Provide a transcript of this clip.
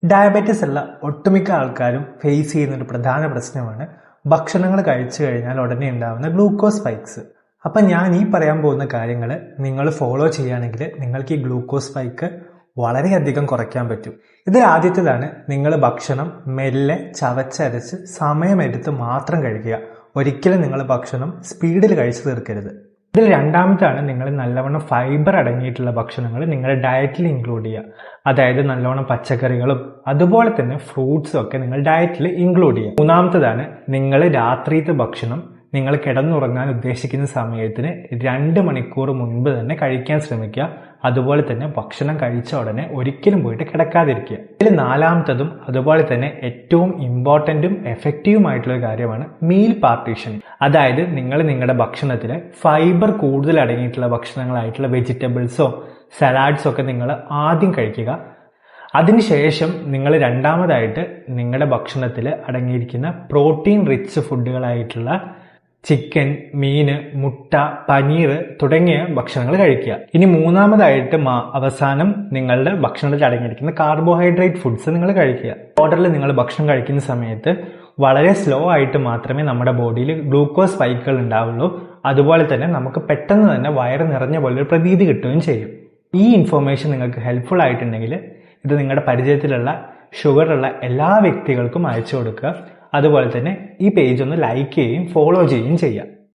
Diabetes ഉള്ള ഒട്ടുമിക്ക ആൾക്കാരും ഫേസ് ചെയ്യുന്ന ഒരു പ്രധാന പ്രശ്നമാണ് ഭക്ഷണങ്ങൾ കഴിച്ചു കഴിഞ്ഞാൽ ഉടനെ ഉണ്ടാകുന്ന ഗ്ലൂക്കോസ് സ്പൈക്സ്. അപ്പം ഞാൻ ഈ പറയാൻ പോകുന്ന കാര്യങ്ങൾ നിങ്ങൾ ഫോളോ ചെയ്യുകയാണെങ്കിൽ നിങ്ങൾക്ക് ഈ ഗ്ലൂക്കോസ് സ്പൈക്ക് വളരെയധികം കുറയ്ക്കാൻ പറ്റും. ഇതിൽ ആദ്യത്തേതാണ്, നിങ്ങൾ ഭക്ഷണം മെല്ലെ ചവച്ചരച്ച് സമയമെടുത്ത് മാത്രം കഴിക്കുക. ഒരിക്കലും നിങ്ങൾ ഭക്ഷണം സ്പീഡിൽ കഴിച്ചു തീർക്കരുത്. ഇതിൽ രണ്ടാമത്താണ്, നിങ്ങൾ നല്ലവണ്ണം ഫൈബർ അടങ്ങിയിട്ടുള്ള ഭക്ഷണങ്ങൾ നിങ്ങളുടെ ഡയറ്റിൽ ഇൻക്ലൂഡ് ചെയ്യുക. അതായത് നല്ലവണ്ണം പച്ചക്കറികളും അതുപോലെ തന്നെ ഫ്രൂട്ട്സും ഒക്കെ നിങ്ങൾ ഡയറ്റിൽ ഇൻക്ലൂഡ് ചെയ്യുക. മൂന്നാമത്തതാണ്, നിങ്ങൾ രാത്രിയത്തെ ഭക്ഷണം നിങ്ങൾ കിടന്നുറങ്ങാൻ ഉദ്ദേശിക്കുന്ന സമയത്തിന് 2 മണിക്കൂർ മുൻപ് തന്നെ കഴിക്കാൻ ശ്രമിക്കുക. അതുപോലെ തന്നെ ഭക്ഷണം കഴിച്ച ഉടനെ ഒരിക്കലും പോയിട്ട് കിടക്കാതിരിക്കുക. ഇതിൽ നാലാമത്തതും അതുപോലെ തന്നെ ഏറ്റവും ഇമ്പോർട്ടൻറ്റും എഫക്റ്റീവുമായിട്ടുള്ള ഒരു കാര്യമാണ് മീൽ പാർട്ടീഷൻ. അതായത് നിങ്ങൾ നിങ്ങളുടെ ഭക്ഷണത്തിൽ ഫൈബർ കൂടുതൽ അടങ്ങിയിട്ടുള്ള ഭക്ഷണങ്ങളായിട്ടുള്ള വെജിറ്റബിൾസോ സലാഡ്സോ ഒക്കെ നിങ്ങൾ ആദ്യം കഴിക്കുക. അതിനുശേഷം നിങ്ങൾ രണ്ടാമതായിട്ട് നിങ്ങളുടെ ഭക്ഷണത്തിൽ അടങ്ങിയിരിക്കുന്ന പ്രോട്ടീൻ റിച്ച് ഫുഡുകളായിട്ടുള്ള ചിക്കൻ, മീന്, മുട്ട, പനീർ തുടങ്ങിയ ഭക്ഷണങ്ങൾ കഴിക്കുക. ഇനി മൂന്നാമതായിട്ട് അവസാനം നിങ്ങളുടെ ഭക്ഷണത്തിൽ അടങ്ങിയിരിക്കുന്ന കാർബോഹൈഡ്രേറ്റ് ഫുഡ്സ് നിങ്ങൾ കഴിക്കുക. ഓർഡറിൽ നിങ്ങൾ ഭക്ഷണം കഴിക്കുന്ന സമയത്ത് വളരെ സ്ലോ ആയിട്ട് മാത്രമേ നമ്മുടെ ബോഡിയിൽ ഗ്ലൂക്കോസ് സ്പൈക്കുകൾ ഉണ്ടാവുള്ളൂ. അതുപോലെ തന്നെ നമുക്ക് പെട്ടെന്ന് തന്നെ വയറ് നിറഞ്ഞ പോലെ ഒരു പ്രതീതി കിട്ടുകയും ചെയ്യും. ഈ ഇൻഫർമേഷൻ നിങ്ങൾക്ക് ഹെൽപ്ഫുൾ ആയിട്ടുണ്ടെങ്കിൽ ഇത് നിങ്ങളുടെ പരിചയത്തിലുള്ള ഷുഗറുള്ള എല്ലാ വ്യക്തികൾക്കും അയച്ചു കൊടുക്കുക. അതുപോലെ തന്നെ ഈ പേജ് ഒന്ന് ലൈക്ക് ചെയ്യുകയും ഫോളോ ചെയ്യുകയും ചെയ്യുക.